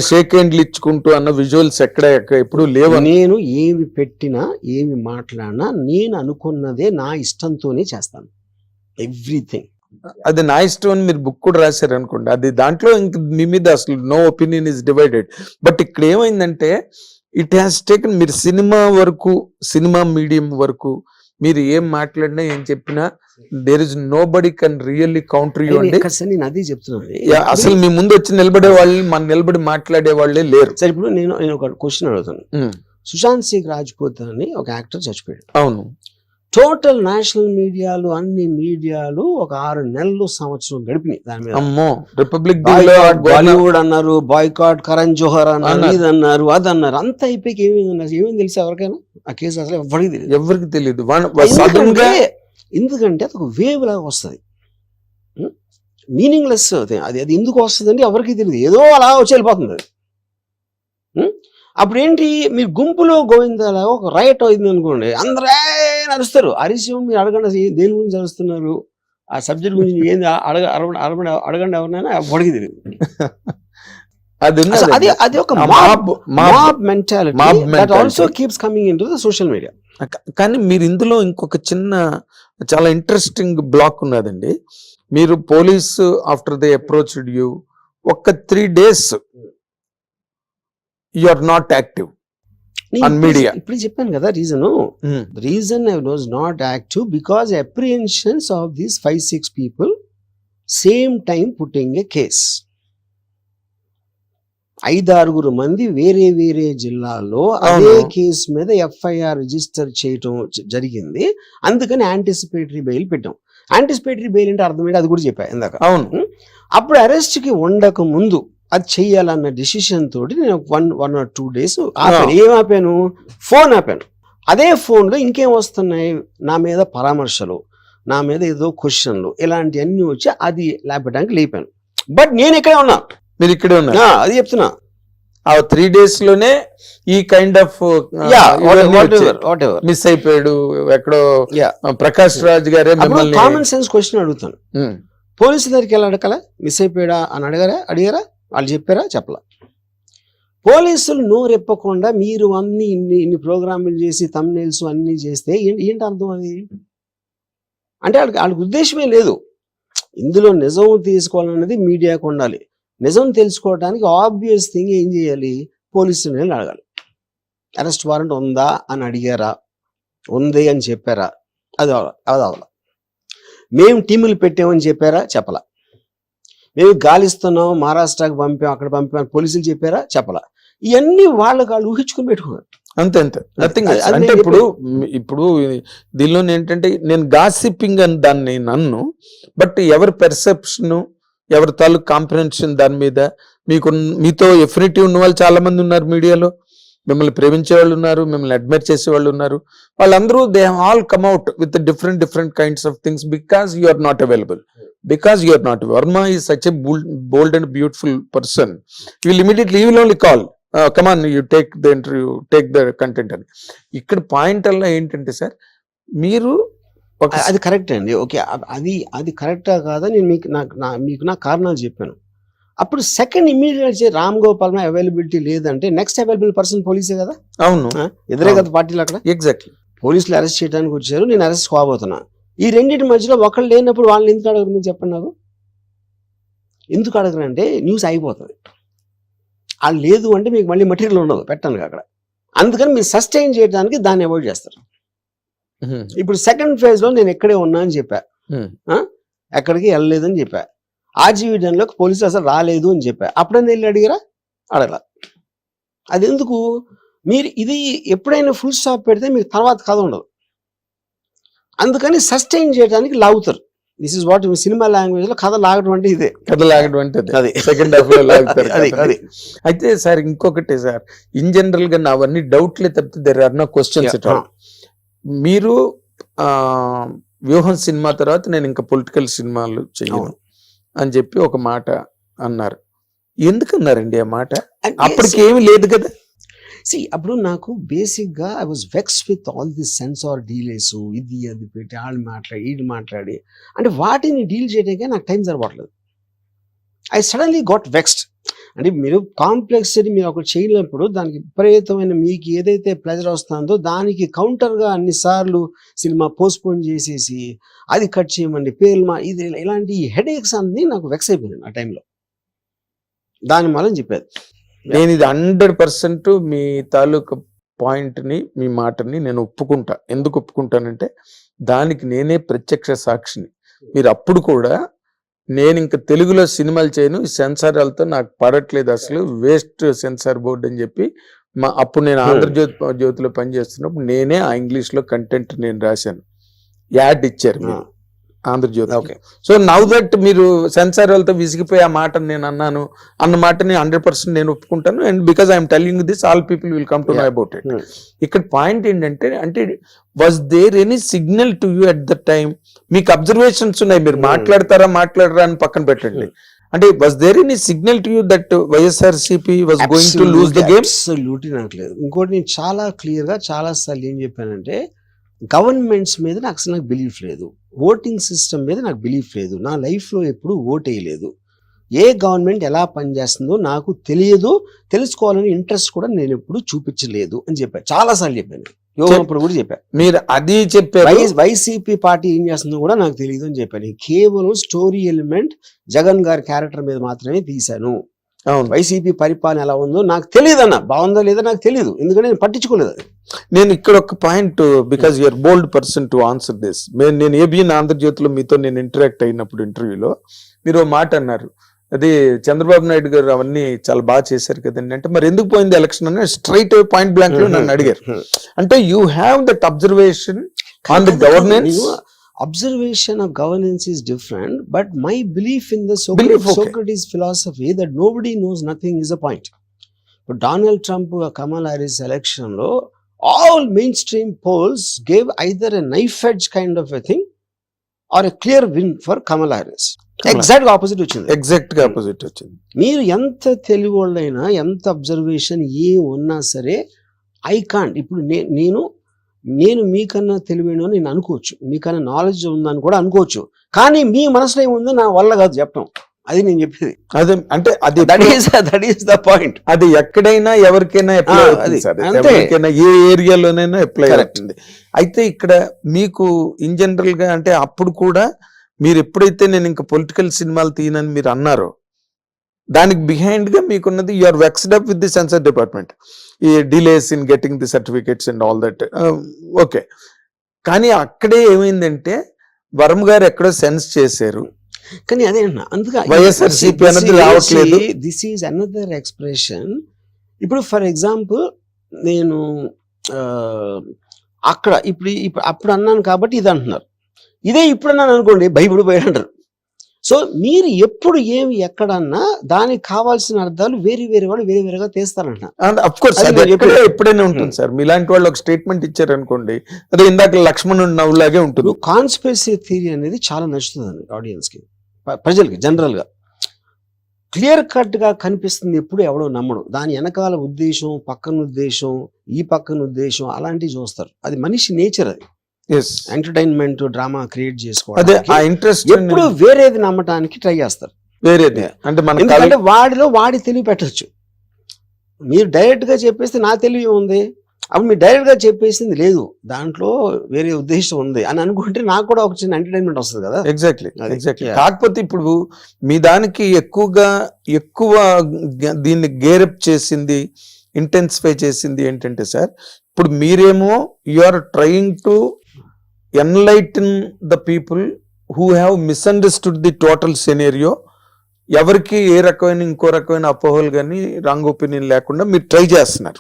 షేక్ హ్యాండ్లు ఇచ్చుకుంటూ అన్న విజువల్స్ ఎక్కడ ఎప్పుడు లేవు.
నేను ఏమి పెట్టినా ఏమి మాట్లాడినా నేను అనుకున్నదే నా ఇష్టంతోనే చేస్తాను, ఎవ్రీథింగ్.
అది నా ఇష్టం అని మీరు బుక్ కూడా రాశారు అనుకోండి, అది దాంట్లో ఇంక మీ మీద అసలు no opinion is divided. But ఇక్కడ ఏమైందంటే ఇట్ హ్యాస్ టేకన్, మీరు సినిమా వరకు, సినిమా మీడియం వరకు మీరు ఏం మాట్లాడినా ఏం చెప్పినా there is nobody can really counter you అండి.
నేను అదే చెప్తున్నాను,
అసలు మీ ముందు వచ్చి నిలబడే వాళ్ళు, మన నిలబడి మాట్లాడే వాళ్ళే లేరు.
సరే ఇప్పుడు నేను ఒక క్వశ్చన్ అడుగుతాను. సుశాంత్ సింగ్ రాజ్పూత్ అని ఒక యాక్టర్ చచ్చిపోయాడు.
అవును.
టోటల్ నేషనల్ మీడియాలు, అన్ని మీడియాలు ఒక 6 నెలలు సంవత్సరం గడిపినాయి దాని మీద.
అమ్మో, రిపబ్లిక్
బాలీవుడ్ అన్నారు, బాయ్కాట్ కరణ్ జోహర్ అన్నారు, ఇది అన్నారు, అది అన్నారు. అంత అయిపోయి ఏమేమి తెలుసు ఎవరికైనా? ఆ కేసు అసలు ఎవరికి తెలియదు. ఎందుకంటే అది ఒక వేవ్ లాగా వస్తుంది, మీనింగ్లెస్. అది ఎందుకు వస్తుంది అంటే ఎవరికి తెలియదు, ఏదో అలా వచ్చి వెళ్ళిపోతుంది అది. అప్పుడు ఏంటి, మీరు గుంపులో గోవిందలా ఒక రైట్ అయింది అనుకోండి, అందరూ నడుస్తారు. అరిసి మీరు అడగండి దేని గురించి అరుస్తున్నారు, ఆ సబ్జెక్ట్ గురించి ఏంది అడగండి ఎవరినైనా ఎవరికి తెలియదు. అది ఒక mob mentality that also keeps coming into the social media.
కానీ మీరు ఇందులో ఇంకొక చిన్న చాలా ఇంట్రెస్టింగ్ బ్లాక్ ఉన్నదండి. మీరు police after they approached you, ఒక 3 days you are not active. on media.
ఇప్పుడు చెప్పాను కదా reason. The reason I was not active because apprehensions of these 5-6 people same time putting a case. 5-6 మంది వేరే వేరే జిల్లాల్లో అదే కేసు మీద FIR రిజిస్టర్ చేయటం జరిగింది. అందుకని యాంటిసిపేటరీ బెయిల్ పెట్టాం. యాంటిసిపేటరీ బెయిల్ అంటే అర్థం ఏంటి అది కూడా చెప్పా ఇందాక.
అవును.
అప్పుడు అరెస్ట్ కి ఉండక ముందు అది చెయ్యాలన్న డిసిషన్ తోటి నేను 1 or 2 days ఆపాను. ఏం ఆపాను? ఫోన్ ఆపాను. అదే ఫోన్ లో ఇంకేం వస్తున్నాయి, నా మీద పరామర్శలు, నా మీద ఏదో క్వశ్చన్లు, ఇలాంటివన్నీ వచ్చి అది లేపడానికి లేపాను. బట్ నేను ఇక్కడే ఉన్నా,
మీరు ఇక్కడే ఉన్నారు.
అది చెప్తున్నా.
ఆ 3 days లోనే ఈ కైండ్ ఆఫ్ మిస్ అయిపోయాడు ఎక్కడో ప్రకాష్ రాజ్ గారే మిమ్మల్ని
కామన్ సెన్స్ క్వశ్చన్ అడుగుతాను. పోలీసుల దగ్గరికి ఎలా అడగల? మిస్ అయిపోయాడా అని అడిగారా? వాళ్ళు చెప్పారా? చెప్పలా. పోలీసులు నోరెప్పకుండా మీరు ఇన్ని ప్రోగ్రాములు చేసి థంబ్నెయిల్స్ అన్ని చేస్తే ఏంటి అర్థం? అది అంటే వాళ్ళకి ఉద్దేశమే లేదు. ఇందులో నిజం తీసుకోవాలన్నది మీడియాకు ఉండాలి. నిజం తెలుసుకోవడానికి ఆబ్వియస్ థింగ్ ఏం చేయాలి? పోలీసులు అడగాలి. అరెస్ట్ వారెంట్ ఉందా అని అడిగారా? ఉంది అని చెప్పారా? అది అవలా. మేము టీములు పెట్టామని చెప్పారా? చెప్పలా. మేము గాలిస్తున్నాం, మహారాష్ట్రకి పంపాం, అక్కడ పంపాం, పోలీసులు చెప్పారా? చెప్పలా. ఇవన్నీ వాళ్ళు ఊహించుకుని పెట్టుకున్నారు.
అంతే. నథింగ్. అంటే ఇప్పుడు దీనిలో ఏంటంటే నేను గాసిపింగ్ అని దాన్ని నన్ను, బట్ ఎవరి పెర్సెప్షన్, ఎవరి తాలూకు కాంప్రహెన్షన్ దాని మీద మీతో ఎఫినిటీ ఉన్న వాళ్ళు చాలా మంది ఉన్నారు మీడియాలో. మిమ్మల్ని ప్రేమించే వాళ్ళు ఉన్నారు, మిమ్మల్ని అడ్మైర్ చేసే వాళ్ళు ఉన్నారు. వాళ్ళందరూ they have all come out with different kinds of things because you are not available. Because you are not. Verma is such a bold and beautiful person. You will only call. Come on, you take the interview, take the content. అని ఇక్కడ point అలా ఏంటంటే sir, మీరు
అది correct అండి. Okay, అది కరెక్టా కాదా నేను మీకు నా కారణాలు చెప్పాను. అప్పుడు second immediate Ram Gopal availability లేదంటే నెక్స్ట్ అవైలబుల్ పర్సన్ పోలీసే కదా.
అవును,
ఎదురే కదా పార్టీలు అక్కడ.
ఎగ్జాక్ట్లీ.
పోలీసులు అరెస్ట్ చేయడానికి వచ్చారు, నేను అరెస్ట్ కాబోతున్నా. ఈ రెండింటి మధ్యలో ఒకళ్ళు లేనప్పుడు వాళ్ళని ఎందుకు అడగరు? మీరు చెప్పండి నాకు. ఎందుకు అడగరు అంటే న్యూస్ అయిపోతుంది. వాళ్ళు లేదు అంటే మీకు మళ్ళీ మెటీరియల్ ఉండదు పెట్టడానికి అక్కడ. అందుకని మీరు సస్టైన్ చేయడానికి దాన్ని అవాయిడ్ చేస్తారు. ఇప్పుడు సెకండ్ ఫేజ్ లో నేను ఎక్కడే ఉన్నా అని చెప్పా, ఎక్కడికి వెళ్ళలేదని చెప్పా. ఆర్జీవీడన్లోకి పోలీసులు అసలు రాలేదు అని చెప్పా. అప్పుడైనా వెళ్ళి అడిగారా? అడగల. అది ఎందుకు? మీరు ఇది ఎప్పుడైనా ఫుల్ స్టాప్ పెడితే మీకు తర్వాత కథ ఉండదు. అందుకని సస్టైన్ చేయడానికి లాగుతారు. This is what cinema language లో కథ లాగడం అంటే ఇదే.
కథ లాగడం అంటే అది సెకండ్ హాఫ్ లో లాగుతారు. అది అయితే సార్ ఇంకొకటి సార్, ఇన్ జనరల్ గా అవన్నీ డౌట్లే తప్పితే there are no questions at all. మీరు వ్యూహం సినిమా తర్వాత నేను ఇంకా పొలిటికల్ సినిమాలు చెయ్యను అని చెప్పి ఒక మాట అన్నారు. ఎందుకన్నారండి ఆ మాట? అప్పటికి ఏమీ లేదు కదా.
అప్పుడు నాకు బేసిక్ గా I was vexed with all this censor delays, ఇది అది పెట్టి వాళ్ళు మాట్లాడి వీళ్ళు మాట్లాడి, అంటే వాటిని డీల్ చేయడానికే నాకు టైం సరిపోవట్లేదు. I suddenly got vexed. అంటే మీరు కాంప్లెక్సిటీ మీరు ఒకటి చేయలేనప్పుడు దానికి విపరీతమైన మీకు ఏదైతే ప్లెజర్ వస్తుందో దానికి కౌంటర్గా అన్నిసార్లు సినిమా పోస్ట్పోన్ చేసేసి అది కట్ చేయమండి పేర్లు ఇది ఇలాంటి హెడేక్స్ అన్ని నాకు వెక్స్ అయిపోయింది ఆ టైంలో. దాని వల్ల చెప్పేది
నేను ఇది 100% మీ తాలూకు పాయింట్ని, మీ మాటని నేను ఒప్పుకుంటా. ఎందుకు ఒప్పుకుంటానంటే దానికి నేనే ప్రత్యక్ష సాక్షిని. మీరు అప్పుడు కూడా నేను ఇంకా తెలుగులో సినిమాలు చేయను, ఈ సెన్సార్లతో నాకు పడట్లేదు, అసలు వేస్ట్ సెన్సార్ బోర్డు అని చెప్పి అప్పుడు నేను ఆంధ్రజ్యోతిలో పనిచేస్తున్నప్పుడు నేనే ఆ ఇంగ్లీష్లో కంటెంట్ నేను రాశాను. యాడ్ ఇచ్చారు మీరు Andhrajyothy. Okay, so now that మీరు సెన్సార్ వాళ్ళతో విసిగిపోయి ఆ మాట నేను అన్నాను అన్న మాటని 100% నేను ఒప్పుకుంటాను. And because I'm telling this all people will come to know about it. ఇక్కడ పాయింట్ ఏంటంటే, అంటే was there any signal to you at the time? మీకు అబ్జర్వేషన్స్ ఉన్నాయి, మీరు మాట్లాడరా అని పక్కన పెట్టండి. అంటే was there any signal to you that YSRCP was going to lose the game?
Absolutely నాకు లేదు. ఇంకోటి నేను చాలా క్లియర్ గా చాలా సార్లు ఏం చెప్పానంటే, గవర్నమెంట్స్ మీద నాకు అసలు బిలీఫ్ లేదు, ఓటింగ్ సిస్టమ్ మీద నాకు బిలీఫ్ లేదు, నా లైఫ్లో ఎప్పుడు ఓట్ వేయలేదు, ఏ గవర్నమెంట్ ఎలా పనిచేస్తుందో నాకు తెలియదు, తెలుసుకోవాలని ఇంట్రెస్ట్ కూడా నేను ఎప్పుడు చూపించలేదు అని చెప్పాను. చాలాసార్లు చెప్పాను, యోగప్పుడు కూడా చెప్పాను.
మీరు అది చెప్పారు.
వైసీపీ పార్టీ ఏం చేస్తుందో కూడా నాకు తెలియదు అని చెప్పాను. కేవలం స్టోరీ ఎలిమెంట్ జగన్ గారి క్యారెక్టర్ మీద మాత్రమే తీశాను.
అవును.
వైసీపీ పరిపాలన ఎలా ఉందో నాకు తెలియదు అన్న, బాగుందో లేదో నాకు తెలియదు, ఎందుకంటే నేను పట్టించుకోలేదు అది.
నేను ఇక్కడ ఒక point, because you're bold person to answer this. నేను ఏబిఎన్ ఆంధ్రజ్యోతిలో మీతో నేను ఇంటరాక్ట్ అయినప్పుడు ఇంటర్వ్యూలో మీరు ఓ మాట అన్నారు, అది చంద్రబాబు నాయుడు గారు అవన్నీ చాలా బాగా చేశారు కదండి అంటే, మరి ఎందుకు పోయింది ఎలక్షన్ అని స్ట్రైట్ పాయింట్ బ్లాంక్ లో నన్ను అడిగారు. అంటే you have that observation on the governance.
Observation of governance is different, but my belief in the
Belief, okay.
Socrates philosophy that nobody knows nothing is a point. But Donald Trump, Kamala Harris election lo, all mainstream polls gave either a knife edge kind of a thing or a clear win for Kamala Harris. Exact opposite వచ్చింది.
Exact గా opposite వచ్చింది.
మీరు ఎంత తెలివివాళ్ళైనా, ఎంత observation ఏ ఉన్నా సరే, I can't. ఇప్పుడు నేను మీకన్నా తెలివైన నేను అనుకోవచ్చు, మీకన్నా నాలెడ్జ్ ఉందని కూడా అనుకోవచ్చు, కానీ మీ మనసులో ఏముందో నా వల్ల కాదు చెప్పడం. అది నేను చెప్పేది.
అదే అంటే అది
దట్ ఈస్ ద పాయింట్.
అది ఎక్కడైనా ఎవరికైనా అప్లై అవుతుంది సార్, ఎవరికైనా ఏ ఏరియాలోనైనా అప్లై అవుతుంది. అయితే ఇక్కడ మీకు ఇన్ జనరల్ గా అంటే అప్పుడు కూడా మీరు ఎప్పుడైతే నేను ఇంకా పొలిటికల్ సినిమాలు తీయనని మీరు అన్నారో, దానికి బిహైండ్ గా మీకున్నది you are vexed up with the censor department, ఈ delays in getting the certificates and all that. Okay, కానీ అక్కడే ఏమైందంటే వరం గారు ఎక్కడో సెన్స్ చేశారు,
కానీ అదే అన్న, అందుకే
వైఎస్ఆర్సీపీ అనేది రావట్లేదు.
This is another expression. ఇప్పుడు ఫర్ ఎగ్జాంపుల్ నేను అక్కడ ఇప్పుడు అప్పుడు అన్నాను కాబట్టి ఇది అంటున్నారు, ఇదే ఇప్పుడు అన్నాను అనుకోండి బైబిల్ పోయాడు అంటారు. సో మీరు ఎప్పుడు ఏమి ఎక్కడన్నా దానికి కావాల్సిన అర్థాలు వేరే వాళ్ళు వేరేగా తీస్తారంటున్నారు.
ఎప్పుడైనా ఉంటుంది సార్, మీలాంటి వాళ్ళు ఒక స్టేట్మెంట్ ఇచ్చారు అనుకోండి, అదే ఇందాక లక్ష్మణుడు నవ్వులాగే ఉంటుంది.
కాన్స్పిరసీ థియరీ అనేది చాలా నచ్చుతుందండి ఆడియన్స్ కి, ప్రజలకి జనరల్ గా. క్లియర్ కట్ గా కనిపిస్తుంది, ఎప్పుడు ఎవడో నమ్మడు. దాని వెనకాల ఉద్దేశం, పక్కన ఉద్దేశం, ఈ పక్కన ఉద్దేశం అలాంటివి చూస్తారు. అది మనిషి నేచర్. అది ఎంటర్టైన్మెంట్ డ్రామా క్రియేట్ చేసుకోవాలి, ఎప్పుడు వేరేది నమ్మటానికి ట్రై చేస్తారు.
వేరేది
అంటే వాడిలో వాడి తెలివి పెట్టచ్చు. మీరు డైరెక్ట్ గా చెప్పేస్తే నా తెలివి ఉంది, అప్పుడు మీరు డైరెక్ట్ గా చెప్పేసింది లేదు, దాంట్లో వేరే ఉద్దేశం ఉంది అని అనుకుంటే నాకు కూడా ఒక చిన్న ఎంటర్టైన్మెంట్ వస్తుంది కదా.
ఎగ్జాక్ట్లీ. కాకపోతే ఇప్పుడు మీ దానికి ఎక్కువ దీన్ని గేరప్ చేసింది, ఇంటెన్సిఫై చేసింది ఏంటంటే సార్, ఇప్పుడు మీరేమో you are trying to enlighten the people who have misunderstood the total scenario. ఎవరికి ఏ రకమైన ఇంకో రకమైన అపోహలు కానీ రాంగ్ ఒపీనియన్ లేకుండా మీరు ట్రై చేస్తున్నారు.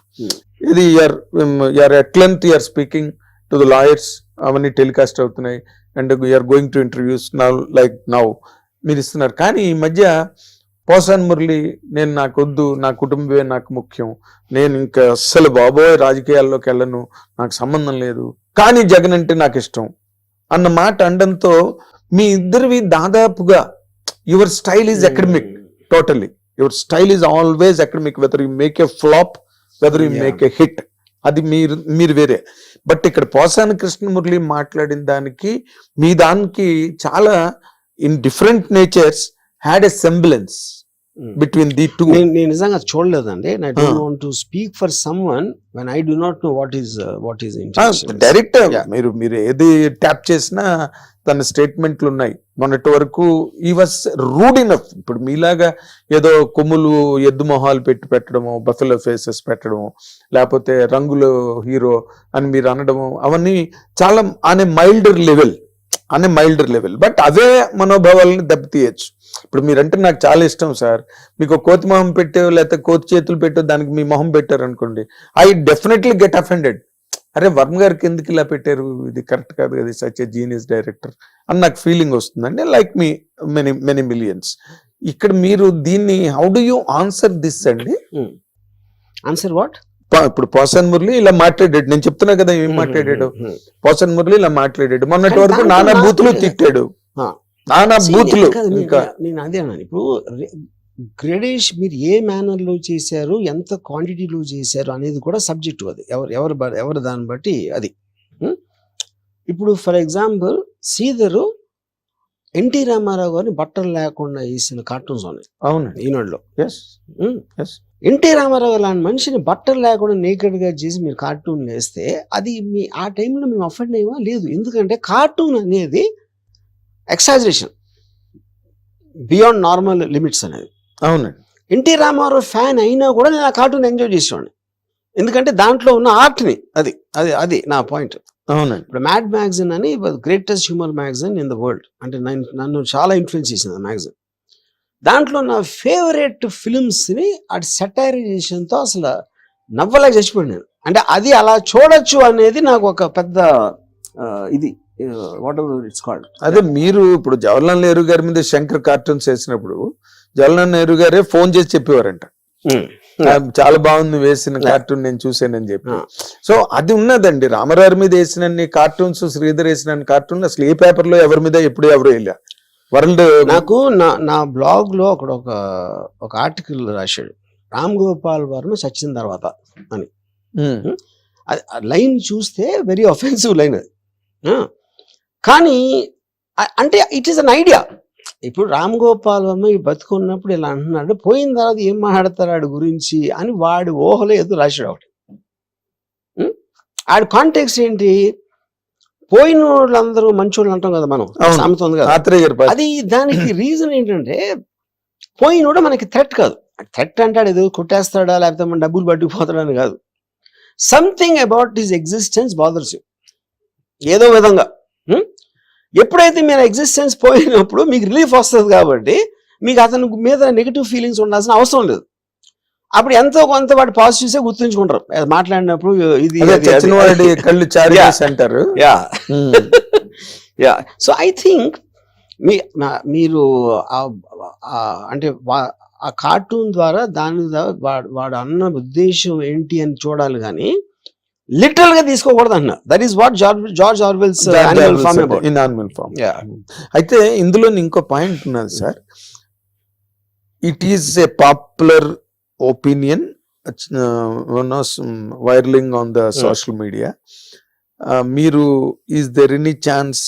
ఇది you're at length you're speaking to the lawyers, అవన్నీ టెలికాస్ట్ అవుతున్నాయి, and you're going to interviews now like now మీరు ఇస్తున్నారు. కానీ ఈ మధ్య పోసాన్ మురళి, నేను నాకు వద్దు, నా కుటుంబమే నాకు ముఖ్యం, నేను ఇంకా అస్సలు బాబోయ్ రాజకీయాల్లోకి వెళ్ళను, నాకు సంబంధం లేదు, కానీ జగన్ అంటే నాకు ఇష్టం అన్న మాట అనడంతో మీ ఇద్దరివి దాదాపుగా your style is academic, totally your style is always academic, whether you make a flop, whether you make a hit, అది మీరు వేరే. బట్ ఇక్కడ పోసాని కృష్ణమురళి మాట్లాడిన దానికి మీ దానికి చాలా in different natures had a semblance between the two.
నేను నిజంగా చూడలేదండి. I don't want to speak for someone when I do not know what is intention.
Direct మీరు ఏది ట్యాప్ చేసినా తన స్టేట్మెంట్లు ఉన్నాయి. మొన్నటి వరకు ఈ వాస్ రూడ్ ఇనఫ్. ఇప్పుడు మీలాగా ఏదో కొమ్ములు ఎద్దు మొహాలు పెట్టడము, బఫెలో ఫేసెస్ పెట్టడము, లేకపోతే రంగులు హీరో అని మీరు అనడము, అవన్నీ చాలా అనే మైల్డర్ లెవెల్. బట్ అవే మనోభావాలని దెబ్బతీయచ్చు. ఇప్పుడు మీరంటే నాకు చాలా ఇష్టం సార్, మీకు కోతి మొహం పెట్టో లేకపోతే కోతి చేతులు పెట్టో దానికి మీ మొహం పెట్టారు అనుకోండి, ఐ డెఫినెట్లీ గెట్ అఫెండెడ్. అరే వర్మ గారికి ఎందుకు ఇలా పెట్టారు, ఇది కరెక్ట్ కాదు కదా, సచ్ ఎ జీనియస్ డైరెక్టర్ అని నాకు ఫీలింగ్ వస్తుందండి. Like me many millions. ఇక్కడ మీరు దీన్ని how do you answer this అండి?
Answer what?
ఇప్పుడు పోసాన్ మురళి ఇలా మాట్లాడాడు, నేను చెప్తున్నా కదా ఏం మాట్లాడాడు. పోసాన్ మురళి ఇలా మాట్లాడాడు, మొన్నటి వరకు నానా బూతులు తిట్టాడు, నానా బూతులు. ఇంకా
నేను అదే అన్నాను, ఇప్పుడు గ్రేడేష్ మీరు ఏ మేనర్ లో చేశారు, ఎంత క్వాంటిటీలో చేశారు అనేది కూడా సబ్జెక్టు. అది ఎవరు దాన్ని బట్టి అది. ఇప్పుడు ఫర్ ఎగ్జాంపుల్ శ్రీధరు ఎన్టీ రామారావు గారిని బట్టలు లేకుండా వేసిన కార్టూన్స్ ఉన్నాయి.
అవును,
ఈనాడులో. ఎన్టీ రామారావు లాంటి మనిషిని బట్టలు లేకుండా నేకెడ్ గా చేసి మీరు కార్టూన్ వేస్తే అది ఆ టైంలో మేము అఫెండ్ అయ్యమా? లేదు. ఎందుకంటే కార్టూన్ అనేది ఎక్సాజరేషన్ బియాండ్ నార్మల్ లిమిట్స్ అనేది.
అవునండి.
ఎన్టీ రామారావు ఫ్యాన్ అయినా కూడా నేను ఆ కార్టూన్ ఎంజాయ్ చేసేవాడిని, ఎందుకంటే దాంట్లో ఉన్న ఆర్ట్ని. అది అది అది నా పాయింట్.
అవునండి.
ఇప్పుడు మ్యాడ్ మ్యాగజైన్ అని greatest humour magazine in the world, అంటే నన్ను చాలా ఇన్ఫ్లుయెన్స్ చేసింది ఆ మ్యాగజైన్. దాంట్లో నా ఫేవరెట్ ఫిల్మ్స్ని అటు సెటైరైజేషన్తో అసలు నవ్వలేక చచ్చిపోయాను నేను. అంటే అది అలా చూడొచ్చు అనేది నాకు ఒక పెద్ద ఇది వాట్ ఎవర్ ఇట్స్ కాల్డ్.
అదే మీరు ఇప్పుడు జవహర్లాల్ నెహ్రూ గారి మీద శంకర్ కార్టూన్స్ వేసినప్పుడు జవహర్లాల్ నెహ్రూ గారే ఫోన్ చేసి చెప్పేవారంట, చాలా బాగుంది వేసిన కార్టూన్ నేను చూసానని చెప్పి. సో అది ఉన్నదండి. రామారావు మీద వేసిన కార్టూన్స్, శ్రీధర్ వేసిన కార్టూన్ అసలు ఏ పేపర్ లో ఎవరి మీద ఎప్పుడు ఎవరు వెళ్ళా వరల్డ్.
నాకు నా బ్లాగ్ లో ఒక ఆర్టికల్ రాశాడు, రామ్ గోపాల్ వర్మ చచ్చిన తర్వాత అని. లైన్ చూస్తే వెరీ అఫెన్సివ్ లైన్ అది. కానీ అంటే ఇట్ ఈస్ అన్ ఐడియా. ఇప్పుడు రామ్ గోపాల్ వర్మ ఈ బతుకున్నప్పుడు ఇలా అంటున్నాడు, పోయిన తర్వాత ఏం మాట్లాడతారు ఆడి గురించి అని వాడి ఊహలో ఏదో రాశాడు ఒకటి. ఆడి కాంటెక్స్ట్ ఏంటి, పోయిన వాళ్ళందరూ మంచోళ్ళు అంటాం కదా మనం, సామెత ఉంది కదా. అది దానికి రీజన్ ఏంటంటే పోయినోడు మనకి థ్రెట్ కాదు. థ్రెట్ అంటాడు ఏదో కొట్టేస్తాడా లేకపోతే మన డబ్బులు పట్టుకుపోతాడని కాదు. Something about his existence bothers you ఏదో విధంగా. ఎప్పుడైతే మీరు ఎగ్జిస్టెన్స్ పోయినప్పుడు మీకు రిలీఫ్ వస్తుంది కాబట్టి మీకు అతని మీద నెగిటివ్ ఫీలింగ్స్ ఉండాల్సిన అవసరం లేదు. అప్పుడు ఎంతో కొంత వాటి పాజిటివ్సే గుర్తుంచుకుంటారు మాట్లాడినప్పుడు. ఇది
కళ్ళు అంటారు.
యా సో ఐ థింక్ మీరు అంటే ఆ కార్టూన్ ద్వారా దాని వాడు అన్న ఉద్దేశం ఏంటి అని చూడాలి కానీ లిటరల్ గా తీసుకోకూడదు అన్న. That is what George Orwell's animal farm.
అయితే ఇందులో ఇంకో పాయింట్ ఉన్నది sir. It is a popular opinion viraling on the social media. మీరు ఈస్ దెర్ ఎనీ ఛాన్స్